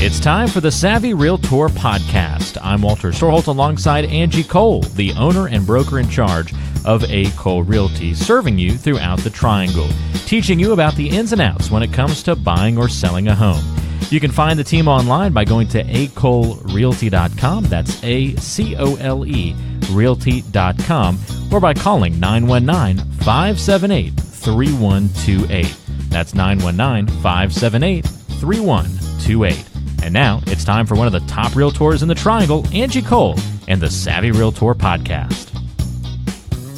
It's time for the Savvy Realtor podcast. I'm Walter Storholt alongside Angie Cole, the owner and broker in charge of A. Cole Realty, serving you throughout the Triangle, teaching you about the ins and outs when it comes to buying or selling a home. You can find the team online by going to acolerealty.com. That's A-C-O-L-E realty.com, or by calling 919-578-3128. That's 919-578-3128. And now it's time for one of the top realtors in the Triangle, Angie Cole, and the Savvy Realtor podcast.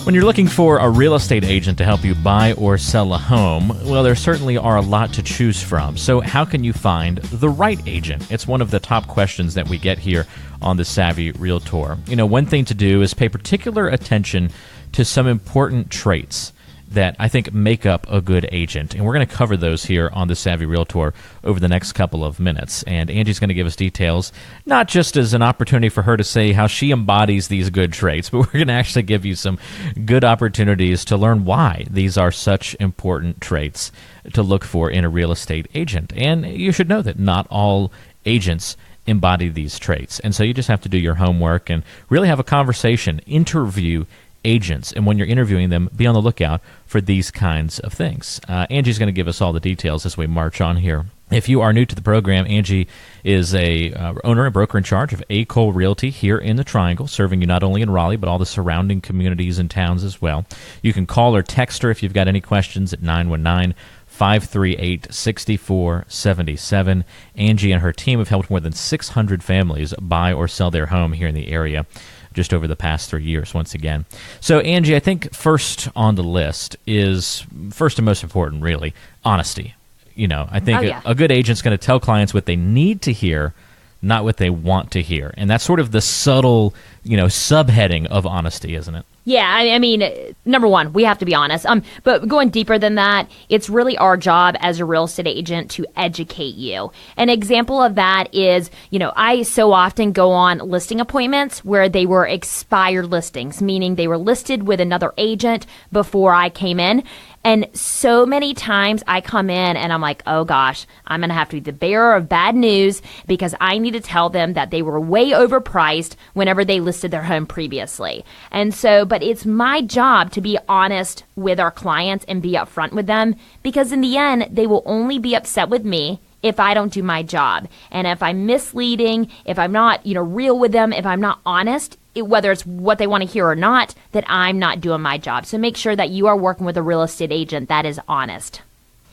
When you're looking for a real estate agent to help you buy or sell a home, well, there certainly are a lot to choose from. So how can you find the right agent? It's one of the top questions that we get here on the Savvy Realtor. You know, one thing to do is pay particular attention to some important traits that I think make up a good agent. And we're going to cover those here on the Savvy Realtor over the next couple of minutes. And Angie's going to give us details, not just as an opportunity for her to say how she embodies these good traits, but we're going to actually give you some good opportunities to learn why these are such important traits to look for in a real estate agent. And you should know that not all agents embody these traits. And so you just have to do your homework and really have a conversation, interview agents, and when you're interviewing them, be on the lookout for these kinds of things. Angie's going to give us all the details as we march on here. If you are new to the program, Angie is a owner and broker in charge of A. Cole Realty here in the Triangle, serving you not only in Raleigh, but all the surrounding communities and towns as well. You can call or text her if you've got any questions at 919-538-6477. Angie and her team have helped more than 600 families buy or sell their home here in the area just over the past 3 years, once again. So, Angie, I think first on the list is, first and most important, really, honesty. You know, I think a good agent's going to tell clients what they need to hear, not what they want to hear. And that's sort of the subtle, subheading of honesty, isn't it? Yeah, I mean, number one, we have to be honest. But going deeper than that, it's really our job as a real estate agent to educate you. An example of that is, I so often go on listing appointments where they were expired listings, meaning they were listed with another agent before I came in. And so many times I come in and I'm like, oh gosh, I'm going to have to be the bearer of bad news because I need to tell them that they were way overpriced whenever they listed their home previously. And so, but it's my job to be honest with our clients and be upfront with them, because in the end, they will only be upset with me if I don't do my job. And if I'm misleading, if I'm not, real with them, if I'm not honest, whether it's what they want to hear or not, that I'm not doing my job. So make sure that you are working with a real estate agent that is honest.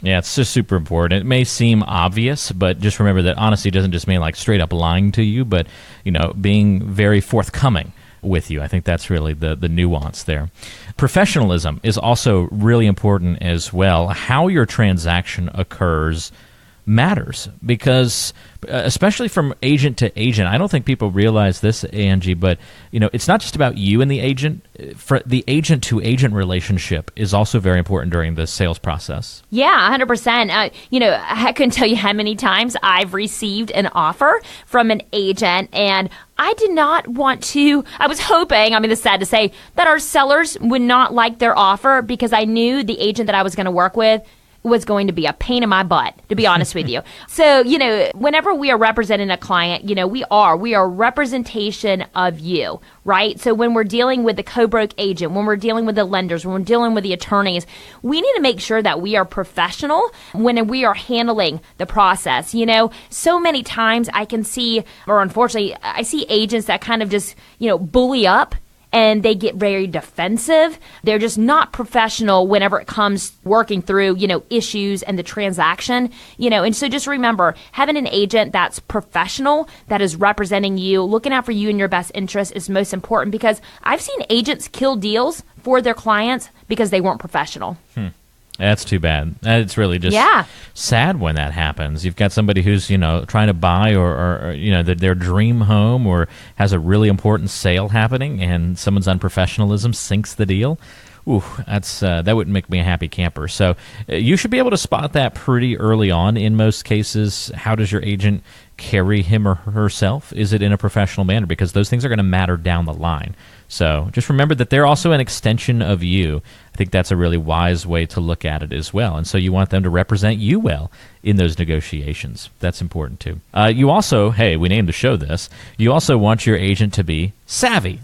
Yeah, it's just super important. It may seem obvious, but just remember that honesty doesn't just mean like straight up lying to you, but, being very forthcoming with you. I think that's really the nuance there. Professionalism is also really important as well. How your transaction occurs matters, because especially from agent to agent, I don't think people realize this, Angie, but it's not just about you and the agent. For the agent to agent relationship is also very important during the sales process. Yeah, 100%. I couldn't tell you how many times I've received an offer from an agent, and I did not want to. I was hoping, it's sad to say, that our sellers would not like their offer, because I knew the agent that I was going to work with was going to be a pain in my butt, to be honest with you. So, whenever we are representing a client, we are a representation of you, right? So when we're dealing with the co-broke agent, when we're dealing with the lenders, when we're dealing with the attorneys, we need to make sure that we are professional when we are handling the process. So many times I can see, or unfortunately, I see agents that kind of just, bully up, and they get very defensive. They're just not professional whenever it comes working through, issues and the transaction, and so just remember, having an agent that's professional, that is representing you, looking out for you and your best interest is most important, because I've seen agents kill deals for their clients because they weren't professional. That's too bad. It's really just sad when that happens. You've got somebody who's, trying to buy or their dream home, or has a really important sale happening, and someone's unprofessionalism sinks the deal. Ooh, that wouldn't make me a happy camper. So you should be able to spot that pretty early on in most cases. How does your agent carry him or herself? Is it in a professional manner? Because those things are going to matter down the line. So just remember that they're also an extension of you. I think that's a really wise way to look at it as well. And so you want them to represent you well in those negotiations. That's important too. You also, hey, we named the show this, you also want your agent to be savvy.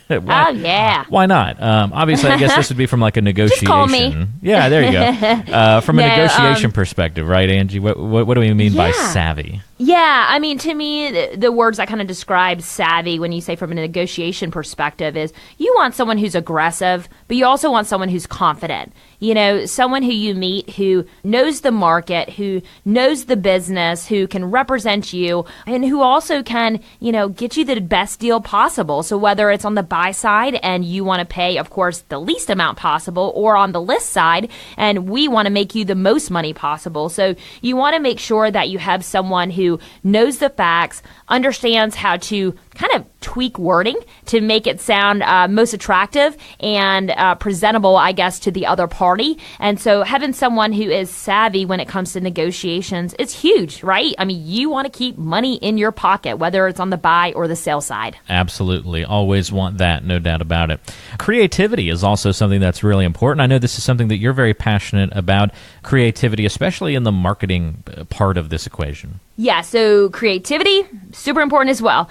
Oh, yeah. Why not? Obviously, I guess this would be from like a negotiation. Just call me. Yeah, there you go. From a negotiation perspective, right, Angie? What do we mean by savvy? Yeah, I mean, to me, the words that kind of describe savvy when you say from a negotiation perspective is you want someone who's aggressive, but you also want someone who's confident. You know, someone who you meet who knows the market, who knows the business, who can represent you, and who also can, get you the best deal possible. So whether it's on the buy side and you want to pay, of course, the least amount possible, or on the list side and we want to make you the most money possible. So you want to make sure that you have someone who knows the facts, understands how to kind of tweak wording to make it sound most attractive and presentable, I guess, to the other party. And so having someone who is savvy when it comes to negotiations is huge, right? I mean, you want to keep money in your pocket, whether it's on the buy or the sell side. Absolutely. Always want that, no doubt about it. Creativity is also something that's really important. I know this is something that you're very passionate about, creativity, especially in the marketing part of this equation. Yeah, so creativity, super important as well.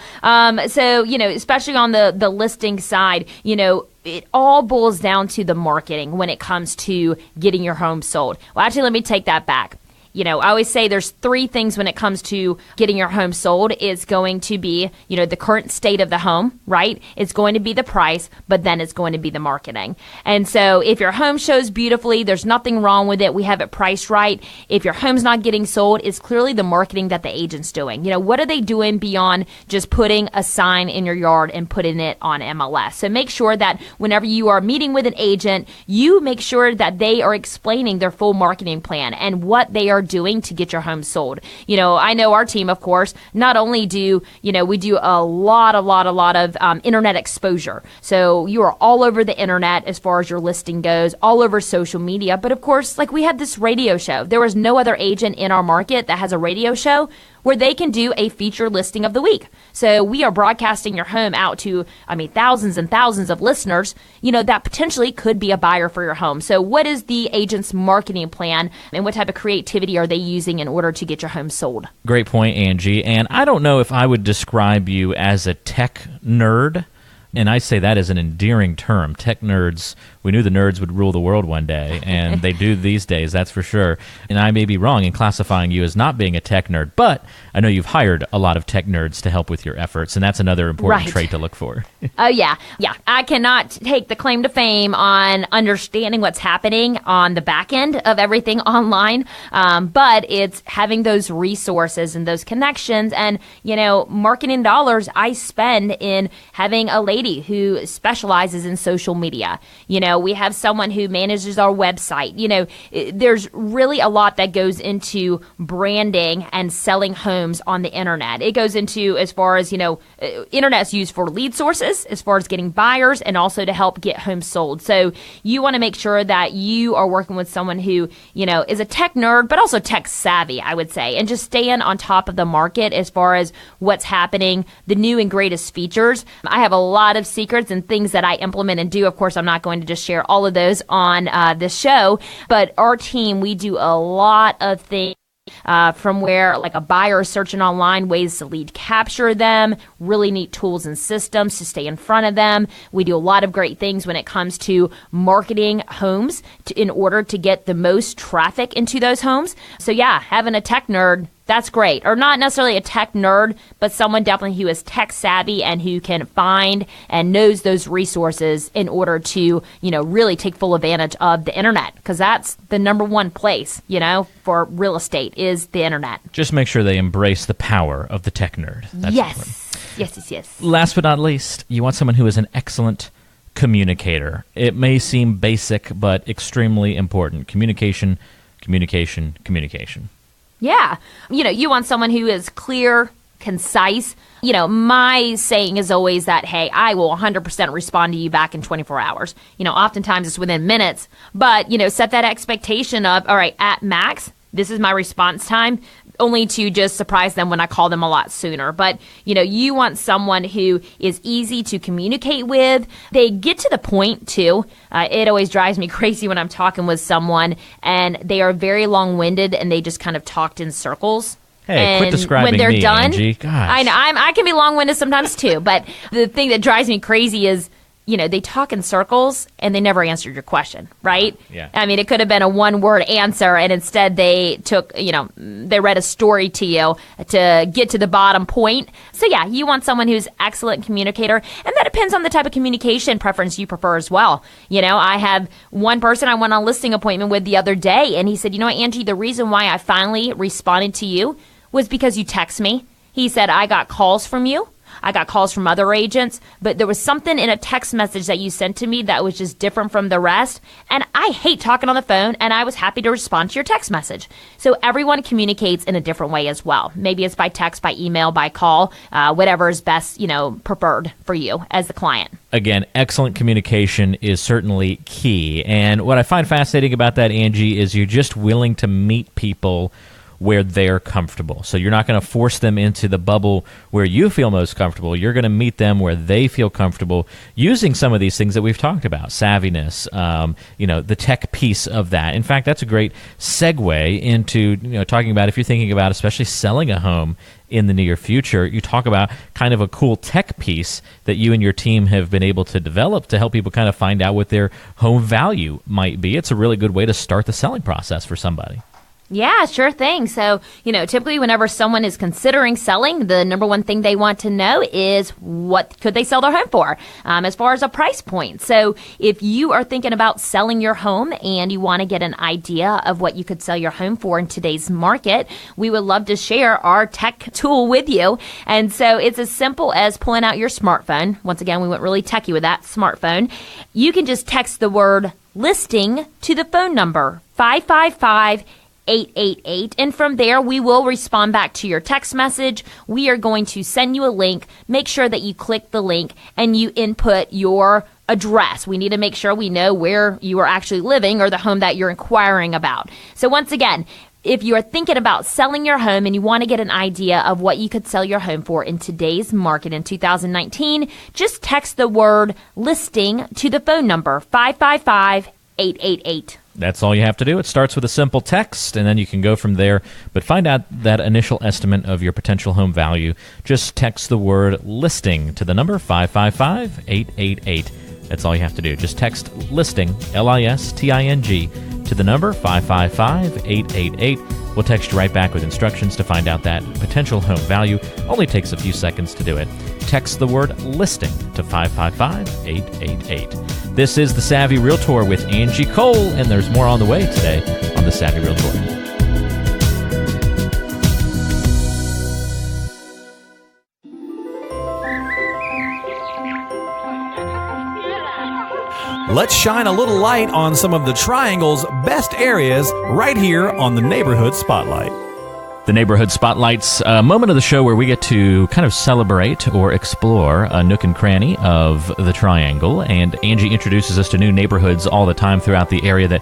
So, especially on the listing side, it all boils down to the marketing when it comes to getting your home sold. Well, actually, let me take that back. I always say there's three things when it comes to getting your home sold. It's going to be, the current state of the home, right? It's going to be the price, but then it's going to be the marketing. And so if your home shows beautifully, there's nothing wrong with it. We have it priced right. If your home's not getting sold, it's clearly the marketing that the agent's doing. What are they doing beyond just putting a sign in your yard and putting it on MLS? So make sure that whenever you are meeting with an agent, you make sure that they are explaining their full marketing plan and what they are doing to get your home sold. I know our team, of course, not only do, we do a lot of internet exposure. So you are all over the internet as far as your listing goes, all over social media. But of course, like we had this radio show. There was no other agent in our market that has a radio show where they can do a featured listing of the week. So we are broadcasting your home out to, thousands and thousands of listeners, that potentially could be a buyer for your home. So what is the agent's marketing plan and what type of creativity are they using in order to get your home sold? Great point, Angie. And I don't know if I would describe you as a tech nerd. And I say that as an endearing term. Tech nerds, we knew the nerds would rule the world one day, and they do these days, that's for sure. And I may be wrong in classifying you as not being a tech nerd, but I know you've hired a lot of tech nerds to help with your efforts, and that's another important trait to look for. Oh, yeah. I cannot take the claim to fame on understanding what's happening on the back end of everything online, but it's having those resources and those connections and, marketing dollars I spend in having a lady who specializes in social media. We have someone who manages our website. There's really a lot that goes into branding and selling homes on the internet. It goes into as far as, internet's used for lead sources, as far as getting buyers and also to help get homes sold. So you want to make sure that you are working with someone who, is a tech nerd, but also tech savvy, I would say, and just staying on top of the market as far as what's happening, the new and greatest features. I have a lot of secrets and things that I implement and do. Of course, I'm not going to just share all of those on this show, but our team, we do a lot of things from where like a buyer is searching online, ways to lead capture them, really neat tools and systems to stay in front of them. We do a lot of great things when it comes to marketing homes in order to get the most traffic into those homes. So yeah, having a tech nerd, that's great. Or not necessarily a tech nerd, but someone definitely who is tech savvy and who can find and knows those resources in order to, really take full advantage of the internet. Because that's the number one place, for real estate is the internet. Just make sure they embrace the power of the tech nerd. That's Yes. Yes. Last but not least, you want someone who is an excellent communicator. It may seem basic, but extremely important. Communication. Yeah. You want someone who is clear, concise. My saying is always that, hey, I will 100% respond to you back in 24 hours. Oftentimes it's within minutes, but, set that expectation of, all right, at max, this is my response time. only to just surprise them when I call them a lot sooner. But, you want someone who is easy to communicate with. They get to the point, too. It always drives me crazy when I'm talking with someone, and they are very long-winded, and they just kind of talked in circles. Hey, quit describing when they're me, done, Angie. Gosh. I know, I can be long-winded sometimes, too. But the thing that drives me crazy is, they talk in circles and they never answered your question, right? Yeah. I mean, it could have been a one-word answer, and instead they took, they read a story to you to get to the bottom point. So, yeah, you want someone who's excellent communicator, and that depends on the type of communication preference you prefer as well. I have one person I went on a listing appointment with the other day, and he said, Angie, the reason why I finally responded to you was because you text me. He said, I got calls from you. I got calls from other agents, but there was something in a text message that you sent to me that was just different from the rest. And I hate talking on the phone, and I was happy to respond to your text message. So everyone communicates in a different way as well. Maybe it's by text, by email, by call, whatever is best, preferred for you as the client. Again, excellent communication is certainly key. And what I find fascinating about that, Angie, is you're just willing to meet people where they're comfortable. So you're not going to force them into the bubble where you feel most comfortable. You're going to meet them where they feel comfortable using some of these things that we've talked about, savviness, the tech piece of that. In fact, that's a great segue into talking about if you're thinking about especially selling a home in the near future. You talk about kind of a cool tech piece that you and your team have been able to develop to help people kind of find out what their home value might be. It's a really good way to start the selling process for somebody. Yeah, sure thing. So, typically whenever someone is considering selling, the number one thing they want to know is what could they sell their home for as far as a price point. So if you are thinking about selling your home and you want to get an idea of what you could sell your home for in today's market, we would love to share our tech tool with you. And so it's as simple as pulling out your smartphone. Once again, we went really techie with that smartphone. You can just text the word listing to the phone number 555-888, and from there we will respond back to your text message. We are going to send you a link. Make sure that you click the link and you input your address. We need to make sure we know where you are actually living or the home that you're inquiring about. So once again, if you are thinking about selling your home and you want to get an idea of what you could sell your home for in today's market in 2019, just text the word listing to the phone number 555-888. That's all you have to do. It starts with a simple text, and then you can go from there. But find out that initial estimate of your potential home value. Just text the word listing to the number 555-888. That's all you have to do. Just text listing, L-I-S-T-I-N-G, to the number 555-888. We'll text you right back with instructions to find out that potential home value. Only takes a few seconds to do it. Text the word listing to 555-888. This is The Savvy Realtor with Angie Cole, and there's more on the way today on The Savvy Realtor. Let's shine a little light on some of the Triangle's best areas right here on the Neighborhood Spotlight. The Neighborhood Spotlight's a moment of the show where we get to kind of celebrate or explore a nook and cranny of the Triangle. And Angie introduces us to new neighborhoods all the time throughout the area that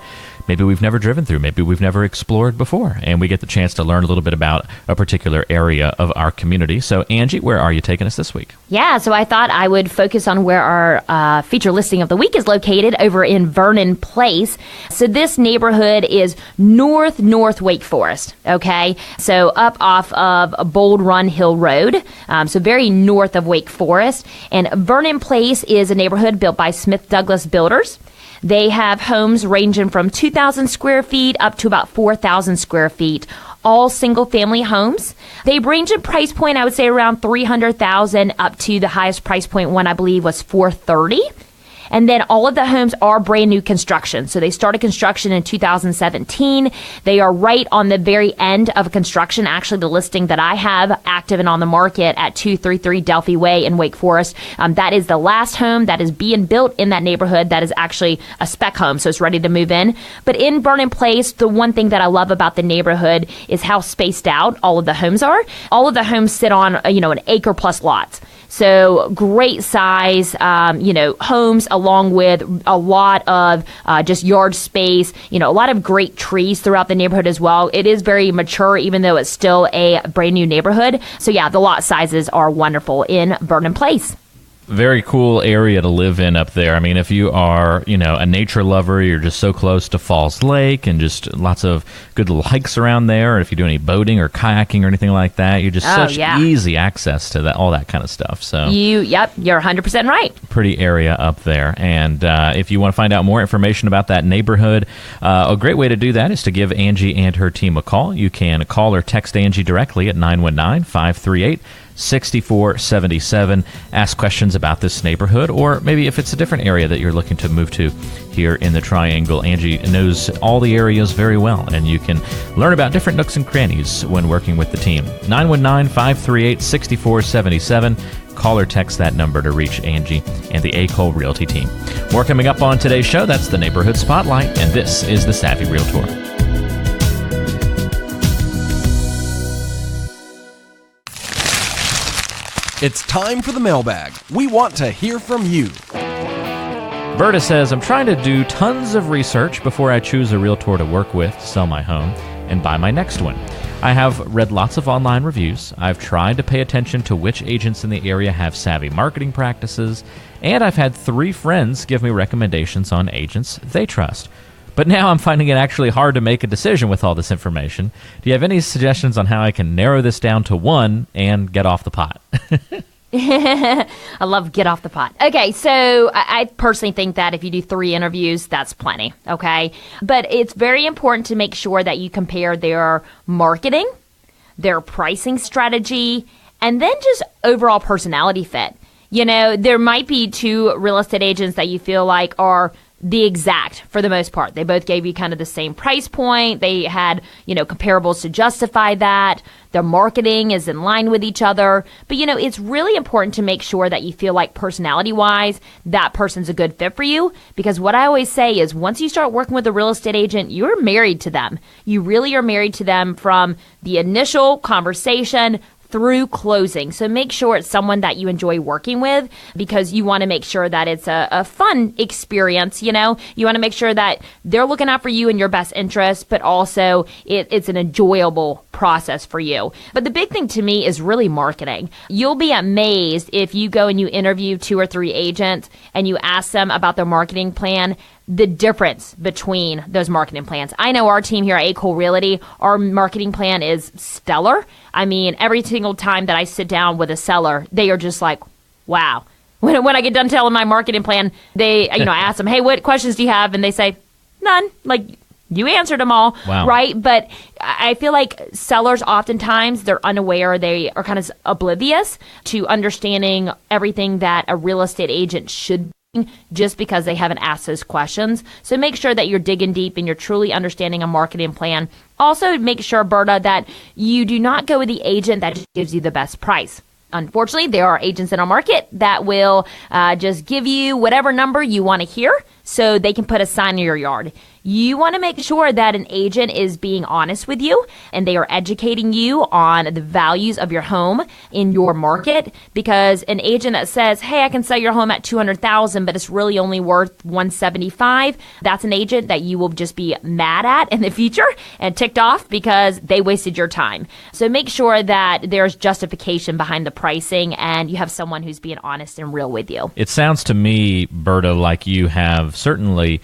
maybe we've never driven through, maybe we've never explored before. And we get the chance to learn a little bit about a particular area of our community. So, Angie, where are you taking us this week? Yeah, so I thought I would focus on where our feature listing of the week is located over in Vernon Place. So this neighborhood is north Wake Forest, okay? So up off of Bold Run Hill Road, so very north of Wake Forest. And Vernon Place is a neighborhood built by Smith Douglas Builders. They have homes ranging from 2,000 square feet up to about 4,000 square feet, all single-family homes. They range in price point, I would say, around $300,000 up to the highest price point one, I believe, was $430,000. And then all of the homes are brand new construction. So they started construction in 2017. They are right on the very end of construction. Actually, the listing that I have active and on the market at 233 Delphi Way in Wake Forest, that is the last home that is being built in that neighborhood. That is actually a spec home, so it's ready to move in. But in Vernon Place, the one thing that I love about the neighborhood is how spaced out all of the homes are. All of the homes sit on, an acre plus lots. So great size, homes along with a lot of just yard space, a lot of great trees throughout the neighborhood as well. It is very mature, even though it's still a brand new neighborhood. So yeah, the lot sizes are wonderful in Vernon Place. Very cool area to live in up there. I mean, if you are, a nature lover, you're just so close to Falls Lake and just lots of good little hikes around there. Or if you do any boating or kayaking or anything like that, you're just easy access to all that kind of stuff. So you're 100% right. Pretty area up there. And if you want to find out more information about that neighborhood, a great way to do that is to give Angie and her team a call. You can call or text Angie directly at 919-538-6477. Ask questions about this neighborhood, or maybe if it's a different area that you're looking to move to here in the Triangle. Angie knows all the areas very well, and you can learn about different nooks and crannies when working with the team. 919-538-6477. Call or text that number to reach Angie and the A. Cole Realty team. More coming up on today's show. That's the Neighborhood Spotlight, and this is the Savvy Realtor. It's time for the mailbag. We want to hear from you. Berta says, I'm trying to do tons of research before I choose a realtor to work with to sell my home and buy my next one. I have read lots of online reviews. I've tried to pay attention to which agents in the area have savvy marketing practices, and I've had 3 friends give me recommendations on agents they trust. But now I'm finding it actually hard to make a decision with all this information. Do you have any suggestions on how I can narrow this down to one and get off the pot? I love get off the pot. Okay, so I personally think that if you do 3 interviews, that's plenty, okay? But it's very important to make sure that you compare their marketing, their pricing strategy, and then just overall personality fit. There might be 2 real estate agents that you feel like are the exact for the most part. They both gave you kind of the same price point. They had, comparables to justify that. Their marketing is in line with each other. But, it's really important to make sure that you feel like personality-wise, that person's a good fit for you. Because what I always say is once you start working with a real estate agent, you're married to them. You really are married to them from the initial conversation through closing. So make sure it's someone that you enjoy working with, because you want to make sure that it's a fun experience. You want to make sure that they're looking out for you and your best interest, but also it's an enjoyable process for you. But the big thing to me is really marketing. You'll be amazed if you go and you interview 2 or 3 agents and you ask them about their marketing plan, the difference between those marketing plans. I know our team here at A. Cole Realty, our marketing plan is stellar. I mean, every single time that I sit down with a seller, they are just like, wow. When I get done telling my marketing plan, I ask them, hey, what questions do you have? And they say, none. Like, you answered them all, wow. Right? But I feel like sellers oftentimes, they're unaware, they are kind of oblivious to understanding everything that a real estate agent should be, just because they haven't asked those questions. So make sure that you're digging deep and you're truly understanding a marketing plan. Also, make sure, Berta, that you do not go with the agent that just gives you the best price. Unfortunately, there are agents in our market that will just give you whatever number you want to hear so they can put a sign in your yard. You want to make sure that an agent is being honest with you and they are educating you on the values of your home in your market, because an agent that says, hey, I can sell your home at $200,000, but it's really only worth $175,000, that's an agent that you will just be mad at in the future and ticked off because they wasted your time. So make sure that there's justification behind the pricing and you have someone who's being honest and real with you. It sounds to me, Berta, like you have certainly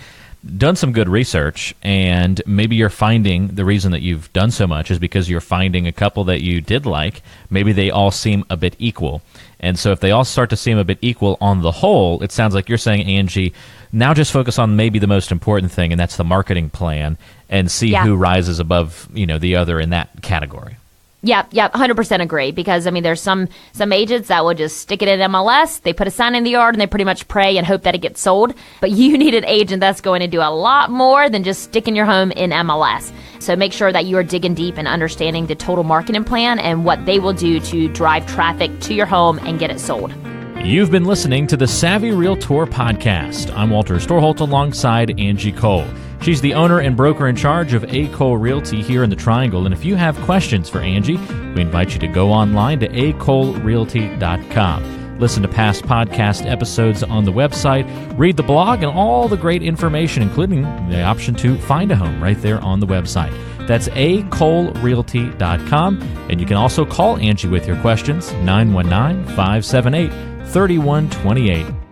done some good research, and maybe you're finding the reason that you've done so much is because you're finding a couple that you did like. Maybe they all seem a bit equal. And so if they all start to seem a bit equal on the whole, it sounds like you're saying, Angie, now just focus on maybe the most important thing, and that's the marketing plan, and see who rises above, the other in that category. Yeah, 100% agree, because, there's some agents that will just stick it in MLS, they put a sign in the yard, and they pretty much pray and hope that it gets sold. But you need an agent that's going to do a lot more than just sticking your home in MLS. So make sure that you are digging deep and understanding the total marketing plan and what they will do to drive traffic to your home and get it sold. You've been listening to the Savvy Realtor podcast. I'm Walter Storholt alongside Angie Cole. She's the owner and broker in charge of A. Cole Realty here in the Triangle. And if you have questions for Angie, we invite you to go online to acolerealty.com. Listen to past podcast episodes on the website, read the blog, and all the great information, including the option to find a home right there on the website. That's acolerealty.com. And you can also call Angie with your questions, 919-578-3128.